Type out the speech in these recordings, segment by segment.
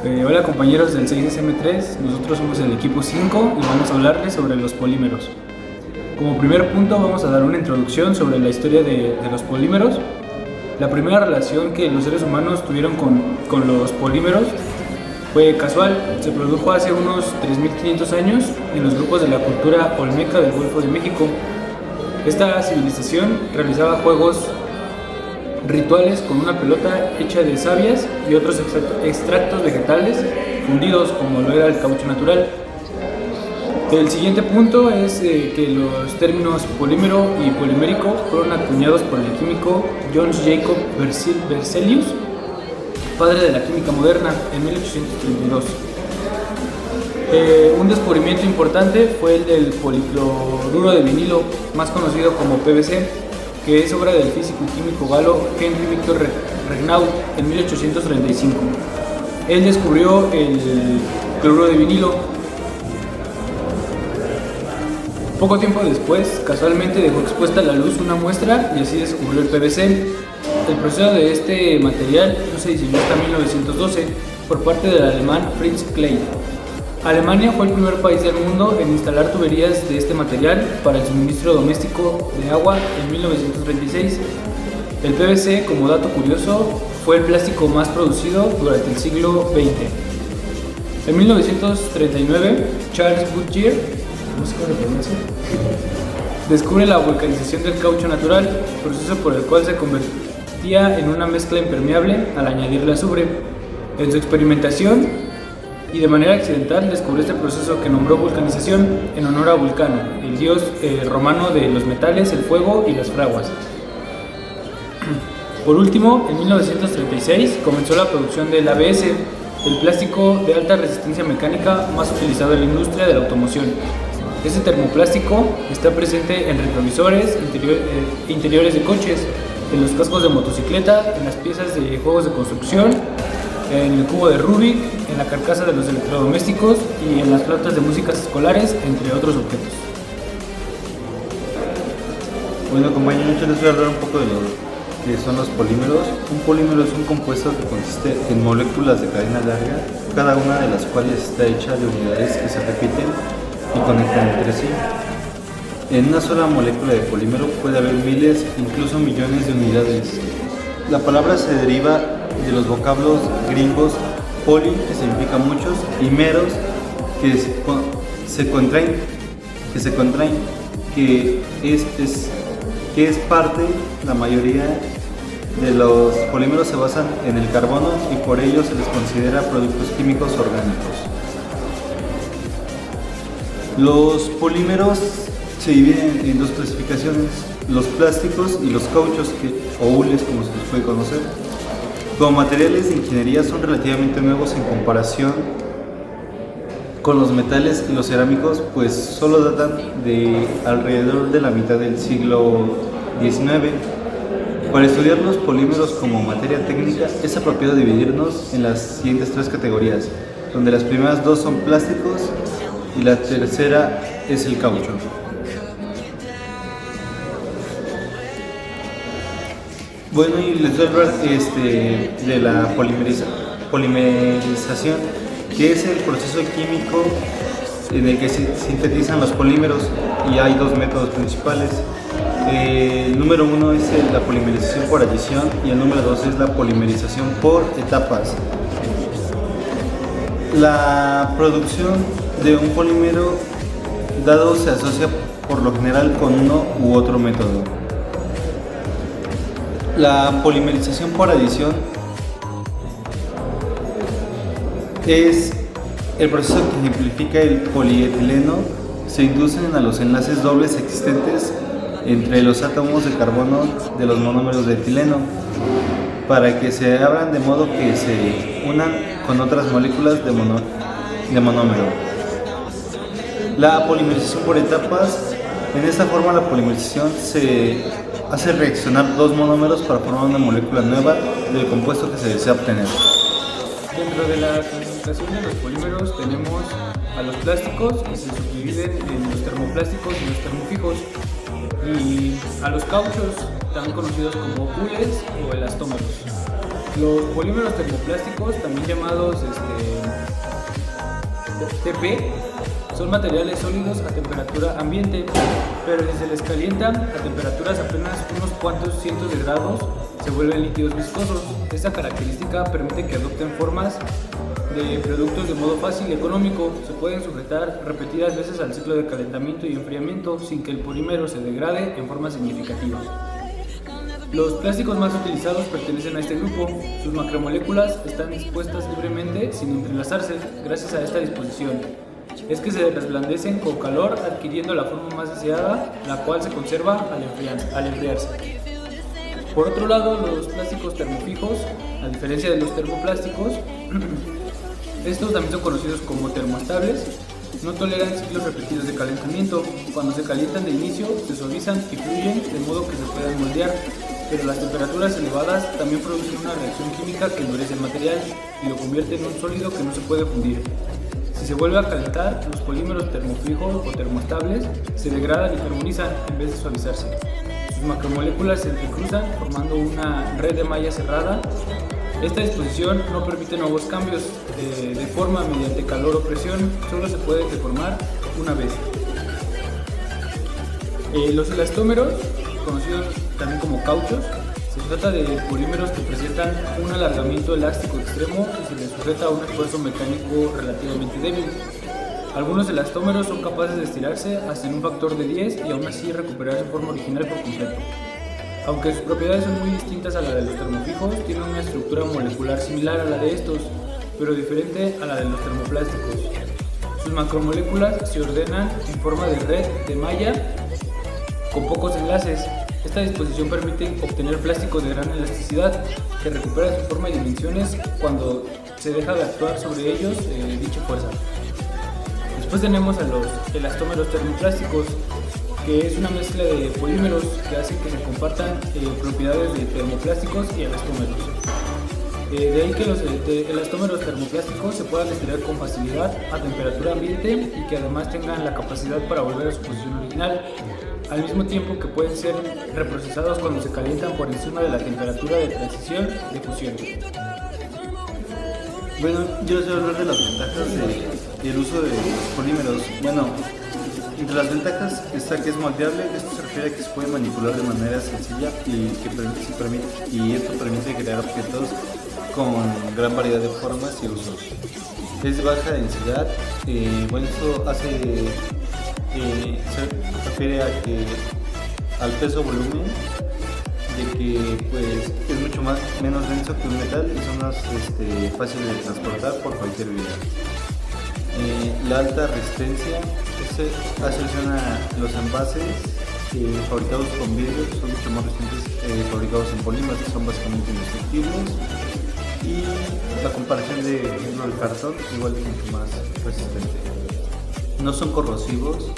Hola compañeros del 6SM3, nosotros somos el equipo 5 y vamos a hablarles sobre los polímeros. Como primer punto vamos a dar una introducción sobre la historia de los polímeros. La primera relación que los seres humanos tuvieron con los polímeros fue casual, se produjo hace unos 3500 años en los grupos de la cultura olmeca del Golfo de México. Esta civilización realizaba juegos rituales con una pelota hecha de sabias y otros extractos vegetales fundidos como lo era el caucho natural. El siguiente punto es que los términos polímero y polimérico fueron acuñados por el químico John Jacob Berzelius, padre de la química moderna, en 1832. Un descubrimiento importante fue el del policloruro de vinilo, más conocido como PVC, que es obra del físico y químico galo Henry Victor Regnault en 1835. Él descubrió el cloruro de vinilo. Poco tiempo después, casualmente dejó expuesta a la luz una muestra y así descubrió el PVC. El proceso de este material no se diseñó hasta 1912 por parte del alemán Fritz Klein. Alemania fue el primer país del mundo en instalar tuberías de este material para el suministro doméstico de agua en 1936. El PVC, como dato curioso, fue el plástico más producido durante el siglo XX. En 1939, Charles Goodyear, no sé cómo se pronuncia, descubre la vulcanización del caucho natural, proceso por el cual se convertía en una mezcla impermeable al añadirle azufre. En su experimentación y de manera accidental descubrió este proceso que nombró vulcanización en honor a Vulcano, el dios romano de los metales, el fuego y las fraguas. Por último, en 1936 comenzó la producción del ABS, el plástico de alta resistencia mecánica más utilizado en la industria de la automoción. Este termoplástico está presente en retrovisores, interiores de coches, en los cascos de motocicleta, en las piezas de juegos de construcción, en el cubo de Rubik, en la carcasa de los electrodomésticos y en las flautas de músicas escolares, entre otros objetos. Bueno, compañeros, yo les voy a hablar un poco de lo que son los polímeros. Un polímero es un compuesto que consiste en moléculas de cadena larga, cada una de las cuales está hecha de unidades que se repiten y conectan entre sí. En una sola molécula de polímero puede haber miles, incluso millones de unidades. La palabra se deriva de los vocablos gringos poli, que significa muchos, y meros, que se contraen, que es parte. La mayoría de los polímeros se basan en el carbono y por ello se les considera productos químicos orgánicos. Los polímeros se dividen en dos clasificaciones: los plásticos y los cauchos, o hules, como se los puede conocer. Como materiales de ingeniería son relativamente nuevos en comparación con los metales y los cerámicos, pues solo datan de alrededor de la mitad del siglo XIX. Para estudiar los polímeros como materia técnica es apropiado dividirnos en las siguientes tres categorías, donde las primeras dos son plásticos y la tercera es el caucho. Bueno, y les voy a hablar de la polimerización, que es el proceso químico en el que se sintetizan los polímeros, y hay dos métodos principales. El número uno es la polimerización por adición y el número dos es la polimerización por etapas. La producción de un polímero dado se asocia por lo general con uno u otro método. La polimerización por adición es el proceso que ejemplifica el polietileno. Se inducen a los enlaces dobles existentes entre los átomos de carbono de los monómeros de etileno para que se abran de modo que se unan con otras moléculas de monómero. La polimerización por etapas: en esta forma la polimerización se hace reaccionar dos monómeros para formar una molécula nueva del compuesto que se desea obtener. Dentro de la clasificación de los polímeros tenemos a los plásticos, que se subdividen en los termoplásticos y los termofijos, y a los cauchos, también conocidos como hules o elastómeros. Los polímeros termoplásticos, también llamados TP, son materiales sólidos a temperatura ambiente, pero si se les calientan a temperaturas apenas unos cuantos cientos de grados, se vuelven líquidos viscosos. Esta característica permite que adopten formas de productos de modo fácil y económico. Se pueden sujetar repetidas veces al ciclo de calentamiento y enfriamiento sin que el polímero se degrade en forma significativa. Los plásticos más utilizados pertenecen a este grupo. Sus macromoléculas están dispuestas libremente sin entrelazarse. Gracias a esta disposición es que se resplandecen con calor, adquiriendo la forma más deseada, la cual se conserva al enfriarse. Por otro lado, los plásticos termofijos, a diferencia de los termoplásticos, estos también son conocidos como termoestables, no toleran ciclos repetidos de calentamiento. Cuando se calientan de inicio, se suavizan y fluyen de modo que se puedan moldear, pero las temperaturas elevadas también producen una reacción química que endurece el material y lo convierte en un sólido que no se puede fundir. Si se vuelve a calentar, los polímeros termofijos o termoestables se degradan y carbonizan en vez de suavizarse. Sus macromoléculas se entrecruzan formando una red de malla cerrada. Esta disposición no permite nuevos cambios de forma mediante calor o presión, solo se puede deformar una vez. Los elastómeros, conocidos también como cauchos, se trata de polímeros que presentan un alargamiento elástico extremo y se les sujeta a un esfuerzo mecánico relativamente débil. Algunos elastómeros son capaces de estirarse hasta en un factor de 10 y aún así recuperar su forma original por completo. Aunque sus propiedades son muy distintas a la de los termofijos, tienen una estructura molecular similar a la de estos, pero diferente a la de los termoplásticos. Sus macromoléculas se ordenan en forma de red de malla con pocos enlaces. Esta disposición permite obtener plásticos de gran elasticidad que recuperan su forma y dimensiones cuando se deja de actuar sobre ellos dicha fuerza. Después tenemos a los elastómeros termoplásticos, que es una mezcla de polímeros que hace que se compartan propiedades de termoplásticos y elastómeros. De ahí que los elastómeros termoplásticos se puedan estirar con facilidad a temperatura ambiente y que además tengan la capacidad para volver a su posición original, al mismo tiempo que pueden ser reprocesados cuando se calientan por encima de la temperatura de transición de fusión. Bueno, yo les voy a hablar de las ventajas del uso de los polímeros. Bueno, entre las ventajas está que es moldeable. Esto se refiere a que se puede manipular de manera sencilla y esto permite crear objetos con gran variedad de formas y usos. Es de baja densidad. Bueno, esto se refiere al peso-volumen, de que pues es mucho menos denso que un metal y son más fáciles de transportar por cualquier vía. La alta resistencia selecciona los envases fabricados con vidrio, que son mucho más resistentes, fabricados en polímeros, que son básicamente indestructibles, y la comparación de ejemplo del cartón igual es mucho más resistente. No son corrosivos.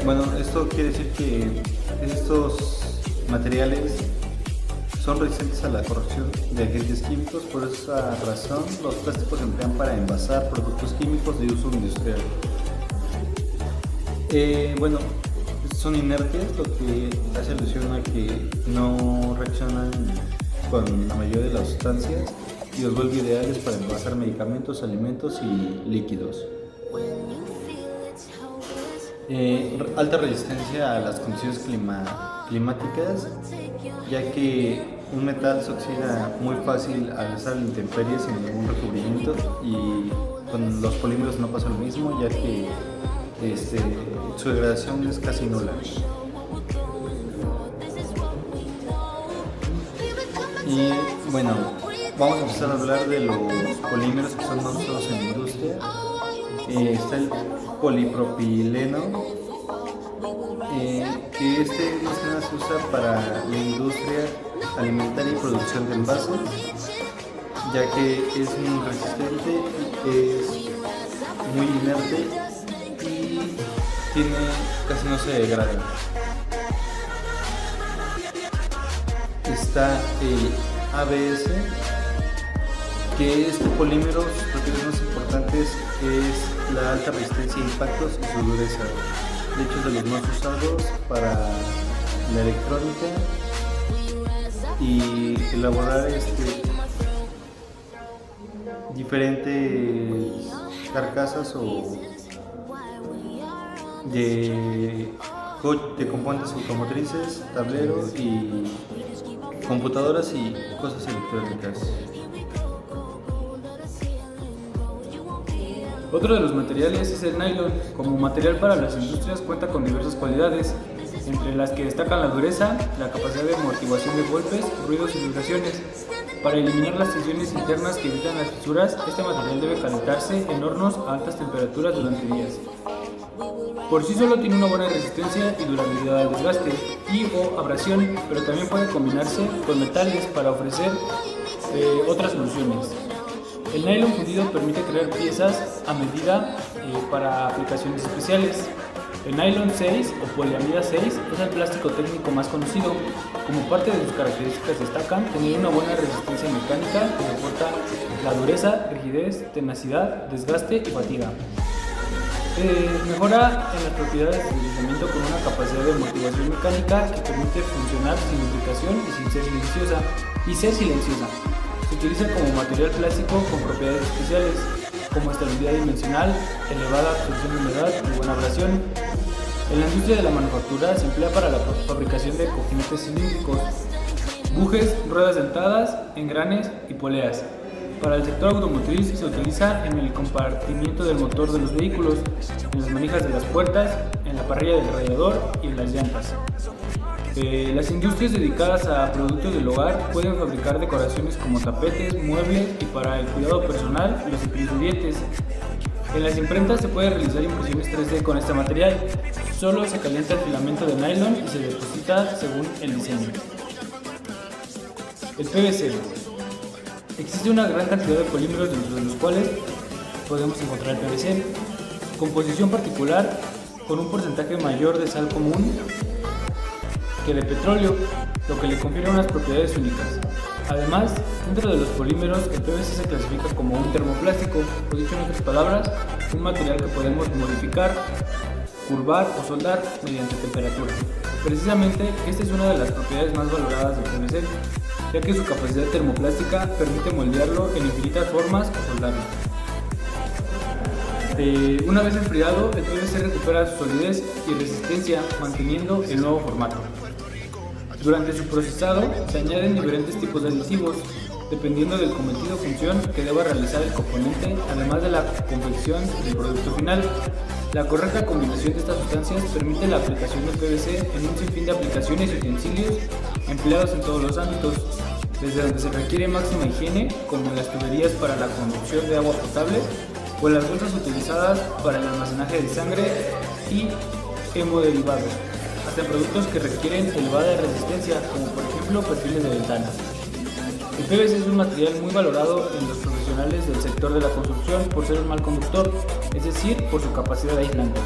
Bueno, esto quiere decir que estos materiales son resistentes a la corrosión de agentes químicos. Por esa razón, los plásticos se emplean para envasar productos químicos de uso industrial. Bueno, son inertes, lo que hace alusión a que no reaccionan con la mayoría de las sustancias y los vuelve ideales para envasar medicamentos, alimentos y líquidos. Alta resistencia a las condiciones climáticas, ya que un metal se oxida muy fácil al estar en intemperies sin ningún recubrimiento, y con los polímeros no pasa lo mismo, ya que su degradación es casi nula. Y bueno, vamos a empezar a hablar de los polímeros que son usados en la industria. Está el polipropileno, que más que nada se usa para la industria alimentaria y producción de envases, ya que es muy resistente, es muy inerte y casi no se degrada. Está el ABS, que este polímero, sus propiedades más importantes es la alta resistencia a impactos y su dureza. De hecho, es de los más usados para la electrónica y elaborar diferentes carcasas o de componentes automotrices, tableros y computadoras y cosas electrónicas. Otro de los materiales es el nylon. Como material para las industrias cuenta con diversas cualidades, entre las que destacan la dureza, la capacidad de amortiguación de golpes, ruidos y vibraciones. Para eliminar las tensiones internas que evitan las fisuras, este material debe calentarse en hornos a altas temperaturas durante días. Por sí solo tiene una buena resistencia y durabilidad al desgaste y o abrasión, pero también puede combinarse con metales para ofrecer otras soluciones. El nylon fundido permite crear piezas a medida para aplicaciones especiales. El nylon 6 o poliamida 6 es el plástico técnico más conocido. Como parte de sus características destacan tener una buena resistencia mecánica que soporta la dureza, rigidez, tenacidad, desgaste y fatiga. Mejora en las propiedades del deslizamiento con una capacidad de amortiguación mecánica que permite funcionar sin lubricación y ser silenciosa. Se utiliza como material plástico con propiedades especiales como estabilidad dimensional, elevada absorción de humedad y buena abrasión. En la industria de la manufactura se emplea para la fabricación de cojinetes cilíndricos, bujes, ruedas dentadas, engranes y poleas. Para el sector automotriz se utiliza en el compartimiento del motor de los vehículos, en las manijas de las puertas, en la parrilla del radiador y en las llantas. Las industrias dedicadas a productos del hogar pueden fabricar decoraciones como tapetes, muebles y para el cuidado personal los cepillos de dientes. En las imprentas se puede realizar impresiones 3D con este material. Solo se calienta el filamento de nylon y se deposita según el diseño. El PVC. Existe una gran cantidad de polímeros dentro de los cuales podemos encontrar el PVC. Composición particular con un porcentaje mayor de sal común que de petróleo, lo que le confiere unas propiedades únicas. Además, dentro de los polímeros, el PVC se clasifica como un termoplástico, o dicho en otras palabras, un material que podemos modificar, curvar o soldar mediante temperatura. Precisamente, esta es una de las propiedades más valoradas del PVC, ya que su capacidad termoplástica permite moldearlo en infinitas formas o soldarlo. Una vez enfriado, el PVC recupera su solidez y resistencia, manteniendo el nuevo formato. Durante su procesado, se añaden diferentes tipos de aditivos, dependiendo del cometido o función que deba realizar el componente, además de la confección del producto final. La correcta combinación de estas sustancias permite la aplicación del PVC en un sinfín de aplicaciones y utensilios empleados en todos los ámbitos, desde donde se requiere máxima higiene, como en las tuberías para la conducción de agua potable o en las bolsas utilizadas para el almacenaje de sangre y hemoderivados, hasta en productos que requieren elevada resistencia, como por ejemplo perfiles de ventanas. El PVC es un material muy valorado en los profesionales del sector de la construcción por ser un mal conductor, es decir, por su capacidad aislante.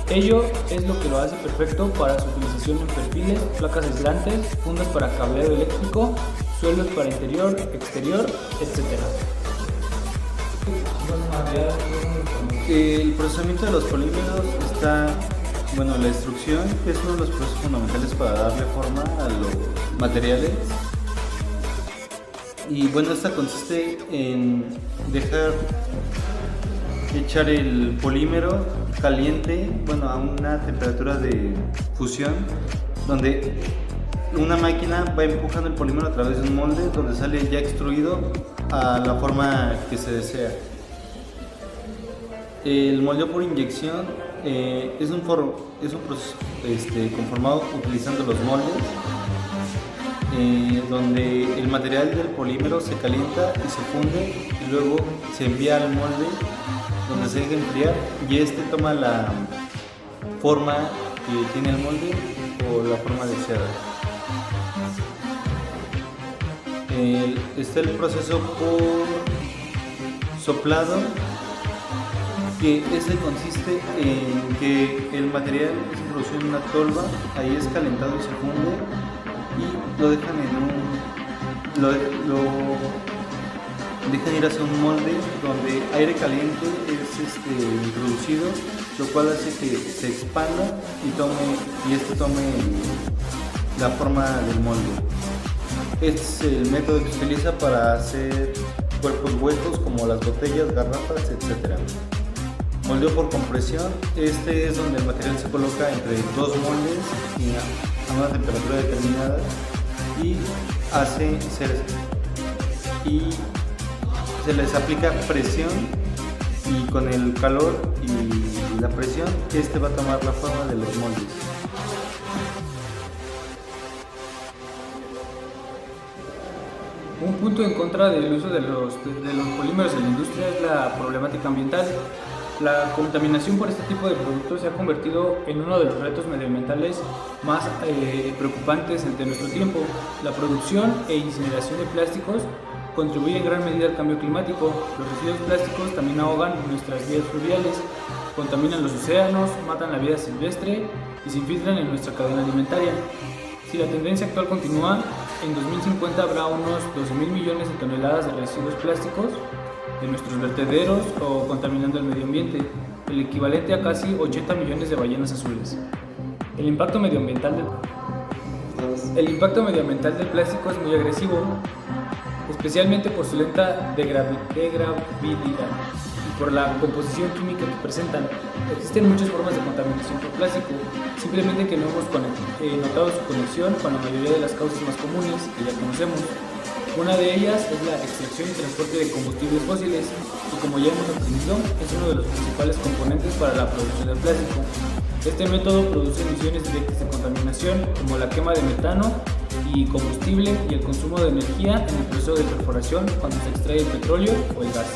Ello es lo que lo hace perfecto para su utilización en perfiles, placas aislantes, fundas para cableado eléctrico, suelos para interior, exterior, etc. El procesamiento de los polímeros está, la extrusión es uno de los procesos fundamentales para darle forma a los materiales. Y esta consiste en echar el polímero caliente, a una temperatura de fusión, donde una máquina va empujando el polímero a través de un molde donde sale ya extruido a la forma que se desea. El moldeo por inyección es un proceso conformado utilizando los moldes, donde el material del polímero se calienta y se funde y luego se envía al molde donde se deja enfriar y toma la forma que tiene el molde o la forma deseada. Está el proceso por soplado, que consiste en que el material es introducido en una tolva, ahí es calentado y se funde y lo dejan dejan ir hacia un molde donde aire caliente es introducido, lo cual hace que se expanda y tome la forma del molde. Este es el método que se utiliza para hacer cuerpos huecos como las botellas, garrafas, etc. Moldeo por compresión. Este es donde el material se coloca entre dos moldes y a una temperatura determinada y se les aplica presión, y con el calor y la presión este va a tomar la forma de los moldes. Un punto en contra del uso de los polímeros en la industria es la problemática ambiental. La contaminación por este tipo de productos se ha convertido en uno de los retos medioambientales más preocupantes de nuestro tiempo. La producción e incineración de plásticos contribuye en gran medida al cambio climático. Los residuos plásticos también ahogan nuestras vías fluviales, contaminan los océanos, matan la vida silvestre y se infiltran en nuestra cadena alimentaria. Si la tendencia actual continúa, en 2050 habrá unos 12.000 millones de toneladas de residuos plásticos en nuestros vertederos o contaminando el medio ambiente, el equivalente a casi 80 millones de ballenas azules. El impacto medioambiental del plástico es muy agresivo, especialmente por su lenta degradabilidad y por la composición química que presentan. Existen muchas formas de contaminación por plástico, simplemente que no hemos notado su conexión con la mayoría de las causas más comunes que ya conocemos. Una de ellas es la extracción y transporte de combustibles fósiles, y como ya hemos aprendido, es uno de los principales componentes para la producción del plástico. Este método produce emisiones directas de contaminación, como la quema de metano y combustible y el consumo de energía en el proceso de perforación cuando se extrae el petróleo o el gas.